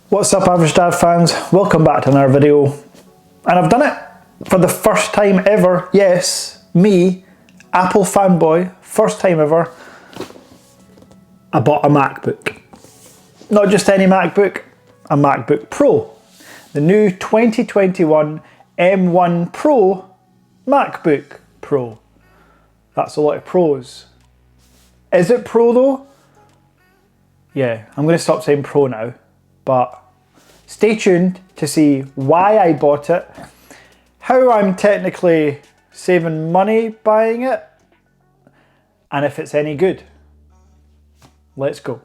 What's up, Average Dad fans? Welcome back to another video. And I've done it for the first time ever. Yes, me, Apple fanboy, first time ever. I bought a MacBook. Not just any MacBook, a MacBook Pro. The new 2021 M1 Pro MacBook Pro. That's a lot of pros. Is it Pro though? Yeah, I'm going to stop saying Pro now. But stay tuned to see why I bought it, how I'm technically saving money buying it, and if it's any good. Let's go.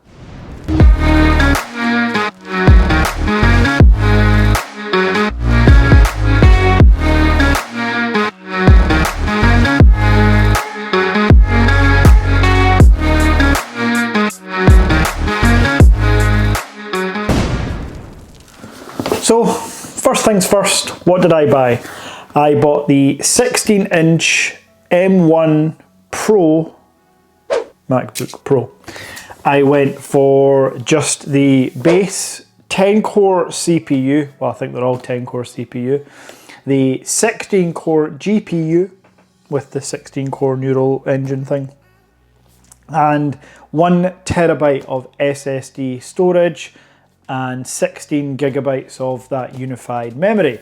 So, first things first, what did I buy? I bought the 16-inch M1 Pro MacBook Pro. I went for just the base 10-core CPU, well I think they're all 10-core CPU, the 16-core GPU with the 16-core neural engine thing, and 1 terabyte of SSD storage, and 16 gigabytes of that unified memory.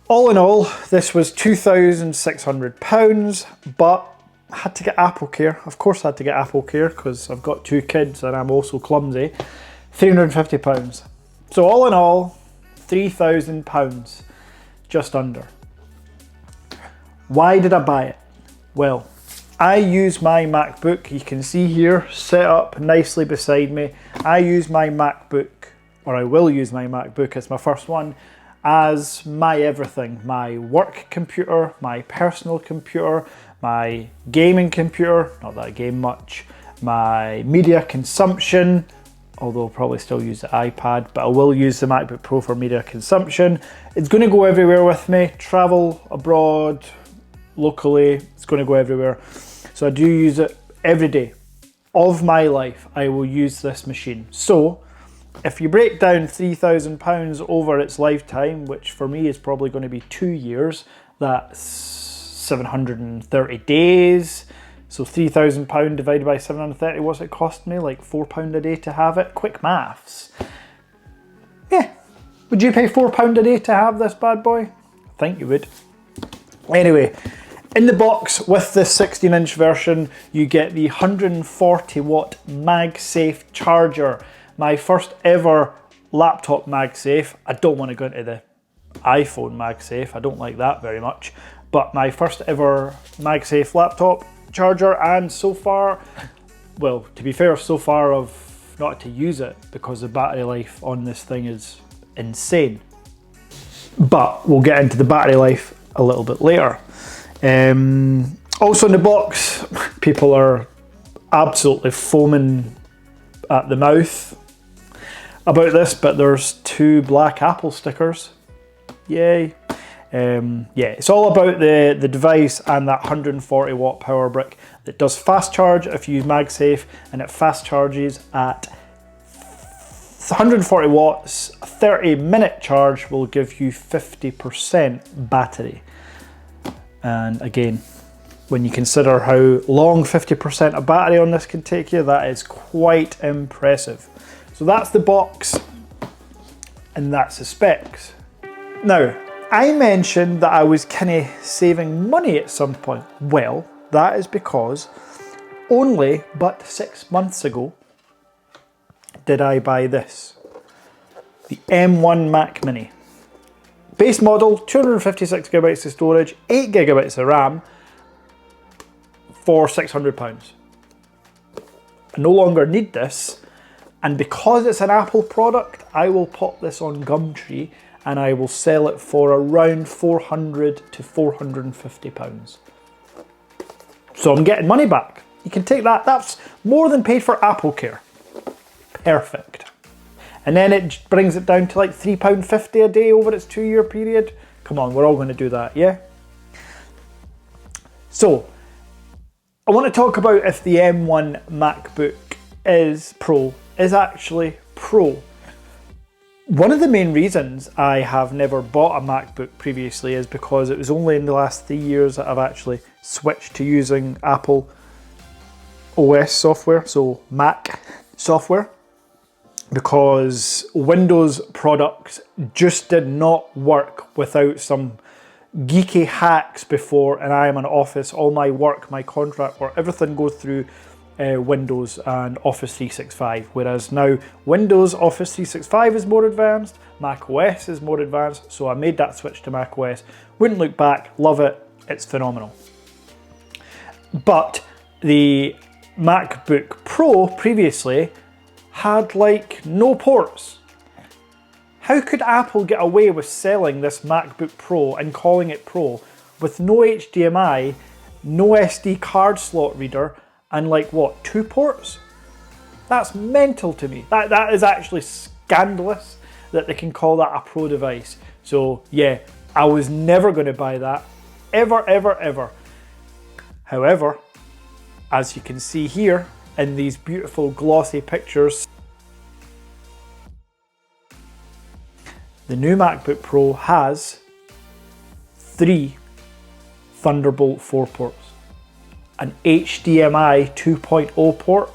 All in all, this was £2,600, but I had to get Apple Care. Of course I had to get Apple Care because I've got 2 kids and I'm also clumsy. £350. So all in all, £3,000, just under. Why did I buy it? Well, I use my MacBook, you can see here, set up nicely beside me. I use my MacBook, or I will use my MacBook, it's my first one, as my everything. My work computer, my personal computer, my gaming computer, not that I game much, my media consumption, although I'll probably still use the iPad, but I will use the MacBook Pro for media consumption. It's going to go everywhere with me, travel abroad, locally, it's going to go everywhere. So I do use it every day of my life. I will use this machine. So if you break down £3,000 over its lifetime, which for me is probably going to be 2 years, that's 730 days. So £3,000 divided by 730, what's it cost me? Like £4 a day to have it? Quick maths. Yeah. Would you pay £4 a day to have this bad boy? I think you would. Anyway. In the box with the 16-inch version, you get the 140 watt MagSafe charger. My first ever laptop MagSafe. I don't want to go into the iPhone MagSafe, I don't like that very much. But my first ever MagSafe laptop charger, and so far, well, to be fair, so far I've not had to use it because the battery life on this thing is insane. But we'll get into the battery life a little bit later. Also in the box, people are absolutely foaming at the mouth about this, but there's 2 black Apple stickers. Yay. Yeah, it's all about the device and that 140 watt power brick that does fast charge if you use MagSafe, and it fast charges at 140 watts. A 30-minute charge will give you 50% battery. And again, when you consider how long 50% of battery on this can take you, that is quite impressive. So that's the box, and that's the specs. Now, I mentioned that I was kind of saving money at some point. Well, that is because only but 6 months ago did I buy this. The M1 Mac Mini. Base model, 256 gigabytes of storage, 8 gigabytes of RAM for £600. I no longer need this, and because it's an Apple product, I will pop this on Gumtree and I will sell it for around £400 to £450. So I'm getting money back. You can take that, that's more than paid for Apple Care. Perfect. And then it brings it down to like £3.50 a day over its 2-year period. Come on, we're all going to do that, yeah? So, I want to talk about if the M1 MacBook Pro is actually Pro. One of the main reasons I have never bought a MacBook previously is because it was only in the last 3 years that I've actually switched to using Apple OS software, so Mac software, because Windows products just did not work without some geeky hacks before, and I am an office, all my work, my contract work, everything goes through Windows and Office 365, whereas now Windows Office 365 is more advanced, Mac OS is more advanced, so I made that switch to Mac OS. Wouldn't look back, love it, it's phenomenal. But the MacBook Pro previously had like no ports. How could Apple get away with selling this MacBook Pro and calling it Pro with no HDMI, no SD card slot reader, and like what, 2 ports? That's mental to me. That is actually scandalous that they can call that a Pro device. So yeah, I was never going to buy that, ever, ever, ever. However, as you can see here in these beautiful glossy pictures, the new MacBook Pro has 3 Thunderbolt 4 ports, an HDMI 2.0 port,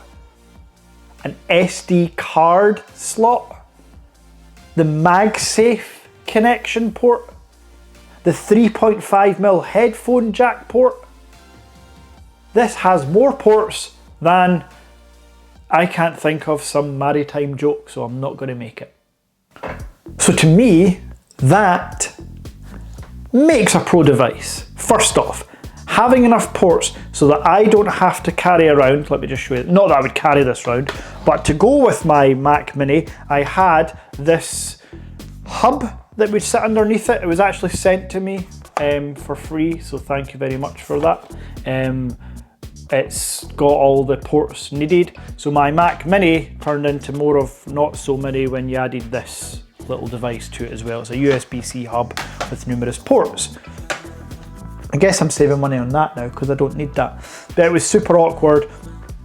an SD card slot, the MagSafe connection port, the 3.5mm headphone jack port. This has more ports than I can't think of some maritime joke, so I'm not going to make it. So to me, that makes a Pro device. First off, having enough ports so that I don't have to carry around, let me just show you, not that I would carry this around, but to go with my Mac Mini, I had this hub that would sit underneath it. It was actually sent to me for free, so thank you very much for that. It's got all the ports needed, so my Mac Mini turned into more of not so many when you added this little device to it as well. It's a USB-C hub with numerous ports. I guess I'm saving money on that now because I don't need that, but it was super awkward.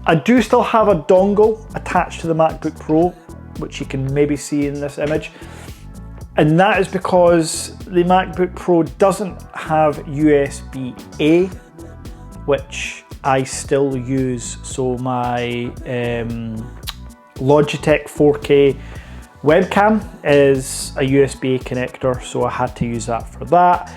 I do still have a dongle attached to the MacBook Pro, which you can maybe see in this image, and that is because the MacBook Pro doesn't have USB-A, which I still use. So my Logitech 4K webcam is a USB-A connector, so I had to use that for that.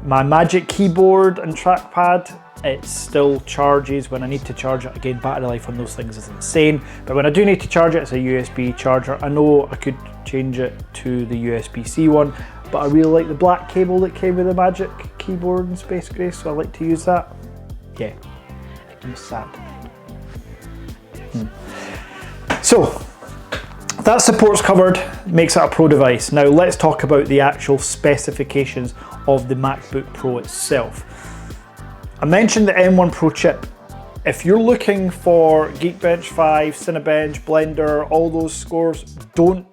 My Magic Keyboard and trackpad, it still charges when I need to charge it. Again, battery life on those things is insane, but when I do need to charge it, it's a USB charger. I know I could change it to the USB-C one, but I really like the black cable that came with the Magic Keyboard and Space Gray, so I like to use that. Yeah, I'm sad. So that support's covered, makes it a Pro device. Now let's talk about the actual specifications of the MacBook Pro itself. I mentioned the M1 Pro chip. If you're looking for Geekbench 5, Cinebench, Blender, all those scores, don't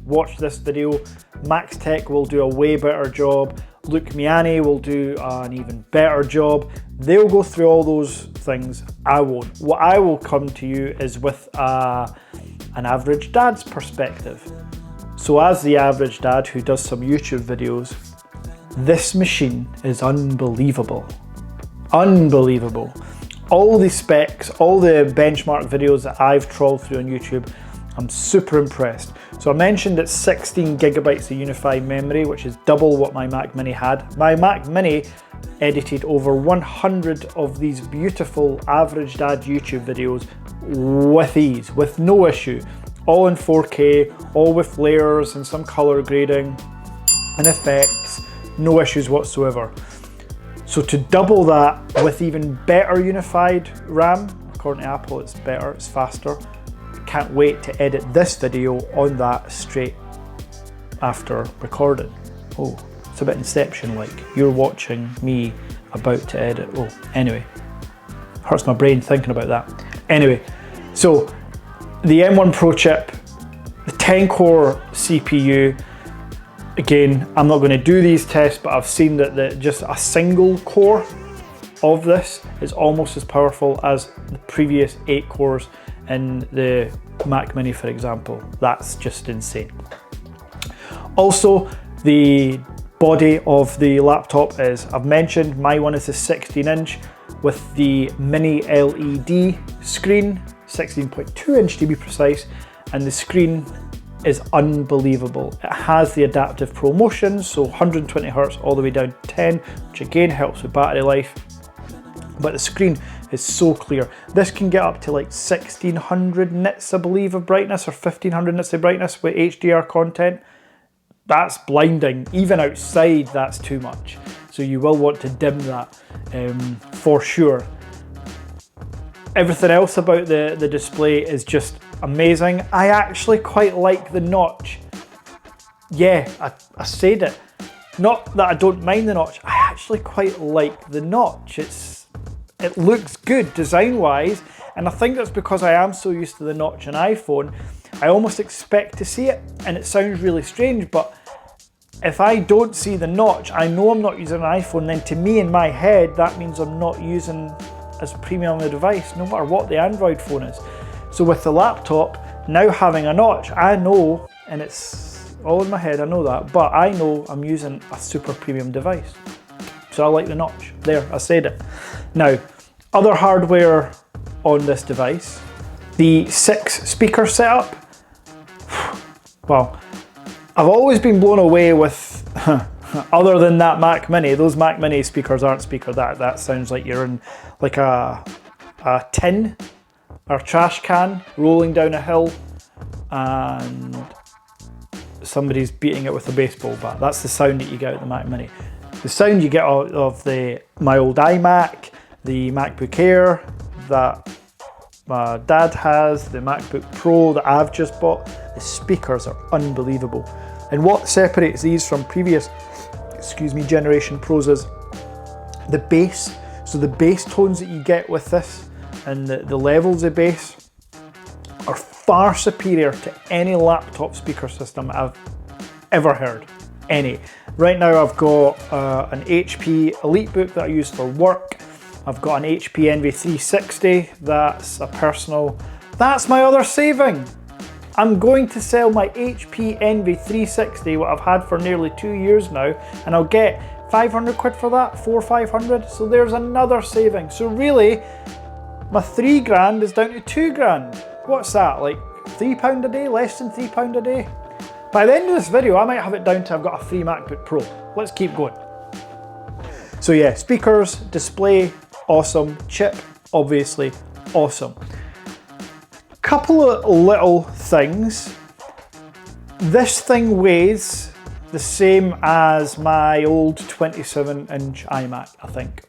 watch this video. Max Tech will do a way better job. Luke Miani will do an even better job. They'll go through all those things. I won't. What I will come to you is with an average dad's perspective. So as the average dad who does some YouTube videos, this machine is unbelievable. Unbelievable. All the specs, all the benchmark videos that I've trawled through on YouTube, I'm super impressed. So I mentioned it's 16 gigabytes of unified memory, which is double what my Mac Mini had. My Mac Mini edited over 100 of these beautiful average dad YouTube videos with ease, with no issue. All in 4K, all with layers and some color grading and effects, no issues whatsoever. So to double that with even better unified RAM, according to Apple, it's better, it's faster. Can't wait to edit this video on that straight after recording. Oh, it's a bit Inception-like. You're watching me about to edit. Oh, anyway, hurts my brain thinking about that. Anyway, so the M1 Pro chip, the 10-core CPU. Again, I'm not going to do these tests, but I've seen that just a single core of this is almost as powerful as the previous 8 cores in the Mac Mini, for example. That's just insane. Also, the body of the laptop is, I've mentioned, my one is a 16-inch with the mini LED screen, 16.2 inch to be precise, and the screen is unbelievable. It has the adaptive Pro Motion, so 120 Hz all the way down to 10, which again helps with battery life. But the screen is so clear. This can get up to like 1600 nits, I believe, of brightness, or 1500 nits of brightness with HDR content. That's blinding. Even outside, that's too much. So you will want to dim that for sure. Everything else about the display is just amazing. I actually quite like the notch. Yeah, I said it. Not that I don't mind the notch, I actually quite like the notch. It looks good design-wise, and I think that's because I am so used to the notch on iPhone. I almost expect to see it, and it sounds really strange, but if I don't see the notch, I know I'm not using an iPhone, then to me in my head, that means I'm not using as premium a device, no matter what the Android phone is. So with the laptop, now having a notch, I know, and it's all in my head, I know that, but I know I'm using a super premium device. So I like the notch. There, I said it. Now, other hardware on this device, the 6 speaker setup. Well, I've always been blown away with, other than that Mac Mini, those Mac Mini speakers aren't speaker. That sounds like you're in like a tin or trash can rolling down a hill and somebody's beating it with a baseball bat. That's the sound that you get out of the Mac Mini. The sound you get out of my old iMac, the MacBook Air that my dad has, the MacBook Pro that I've just bought, the speakers are unbelievable. And what separates these from previous, generation Pros is the bass. So the bass tones that you get with this and the levels of bass are far superior to any laptop speaker system I've ever heard. Any. Right now I've got an HP EliteBook that I use for work. I've got an HP Envy 360, that's a personal, that's my other saving. I'm going to sell my HP Envy 360, what I've had for nearly 2 years now, and I'll get 500 quid for that, 500. So there's another saving. So really, my 3 grand is down to 2 grand. What's that, like £3 a day, less than £3 a day? By the end of this video, I might have it down to I've got a free MacBook Pro. Let's keep going. So yeah, speakers, display, awesome. Chip, obviously, awesome. Couple of little things. This thing weighs the same as my old 27-inch iMac, I think.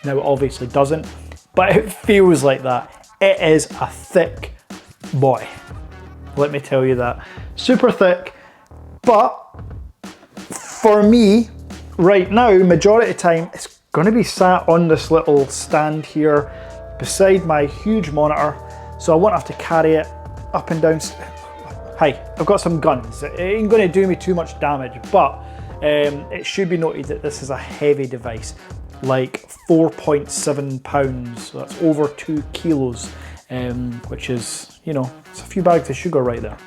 Now it obviously doesn't, but it feels like that. It is a thick boy. Let me tell you that. Super thick, but for me, right now, majority of the time, it's gonna be sat on this little stand here beside my huge monitor, so I won't have to carry it up and down. Hi, I've got some guns. It ain't gonna do me too much damage, but it should be noted that this is a heavy device, like 4.7 pounds, so that's over 2 kilos, which is, you know, it's a few bags of sugar right there.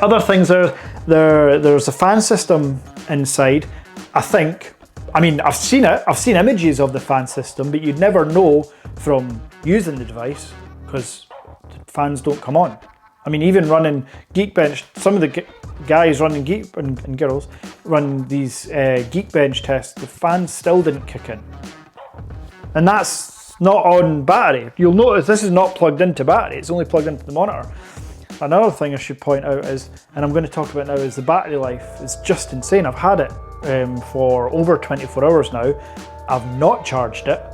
Other things there's a fan system inside, I think. I mean, I've seen it, I've seen images of the fan system, but you'd never know from using the device because the fans don't come on. I mean, even running Geekbench, some of the guys running and girls run these Geekbench tests, the fans still didn't kick in. And that's not on battery. You'll notice this is not plugged into battery, it's only plugged into the monitor. Another thing I should point out is, and I'm going to talk about now, is the battery life is just insane. I've had it for over 24 hours now. I've not charged it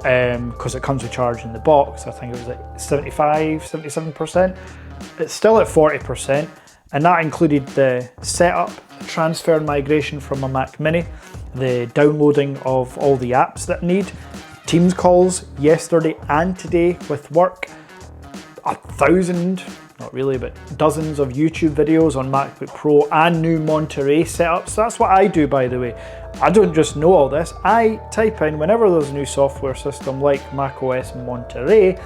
because it comes with charge in the box. I think it was like 75, 77%. It's still at 40%, and that included the setup, transfer and migration from my Mac Mini, the downloading of all the apps that I need, Teams calls yesterday and today with work, 1,000, not really, but dozens of YouTube videos on MacBook Pro and new Monterey setups. That's what I do, by the way. I don't just know all this. I type in, whenever there's a new software system like macOS Monterey,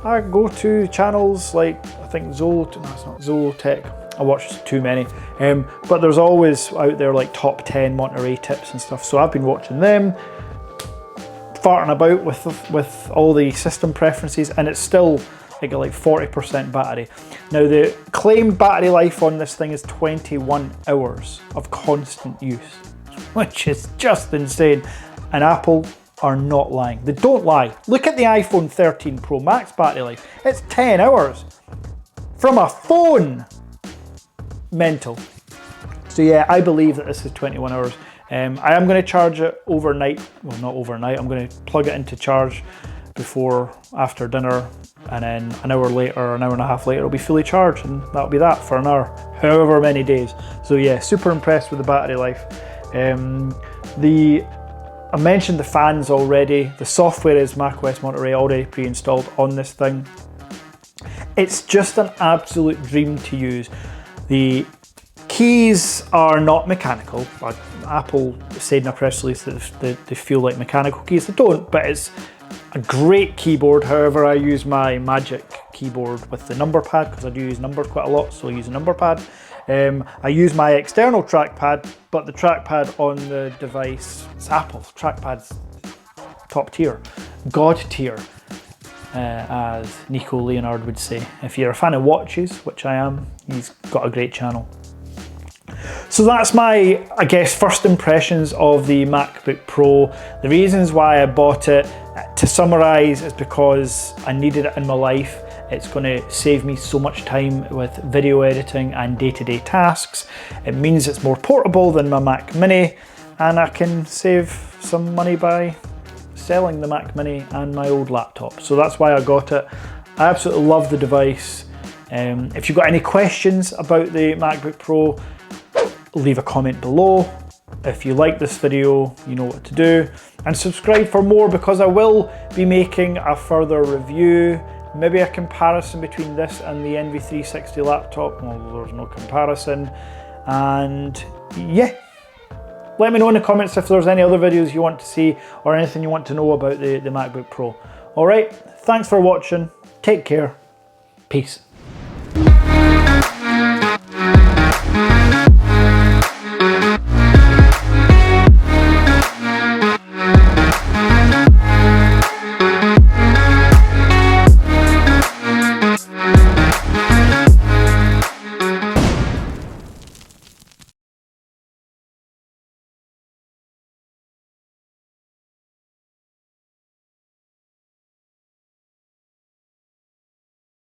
I go to channels like, I think Zollotech, I watch too many. But there's always out there like top 10 Monterey tips and stuff. So I've been watching them, farting about with all the system preferences, and it's still like 40% battery. Now the claimed battery life on this thing is 21 hours of constant use, which is just insane. And Apple are not lying. They don't lie. Look at the iPhone 13 Pro Max battery life. It's 10 hours from a phone. Mental. So yeah, I believe that this is 21 hours. I am going to charge it overnight. Well, not overnight. I'm going to plug it into charge after dinner, and then an hour later, an hour and a half later, it'll be fully charged, and that'll be that for an hour, however many days. So yeah, super impressed with the battery life. I mentioned the fans already. The software is macOS Monterey already pre-installed on this thing. It's just an absolute dream to use. The keys are not mechanical. Apple said in a press release that they feel like mechanical keys. They don't, but it's a great keyboard. However, I use my Magic keyboard with the number pad because I do use numbers quite a lot, so I use a number pad. I use my external trackpad, but the trackpad on the device, it's Apple's trackpad's top tier, God tier, as Nico Leonard would say. If you're a fan of watches, which I am, he's got a great channel. So that's my, I guess, first impressions of the MacBook Pro. The reasons why I bought it, to summarize, is because I needed it in my life. It's going to save me so much time with video editing and day-to-day tasks. It means it's more portable than my Mac Mini, and I can save some money by selling the Mac Mini and my old laptop. So that's why I got it. I absolutely love the device. If you've got any questions about the MacBook Pro, leave a comment below. If you like this video, you know what to do. And subscribe for more, because I will be making a further review, maybe a comparison between this and the NV360 laptop. Well, there's no comparison. And yeah, let me know in the comments if there's any other videos you want to see or anything you want to know about the MacBook Pro. All right, thanks for watching. Take care. Peace.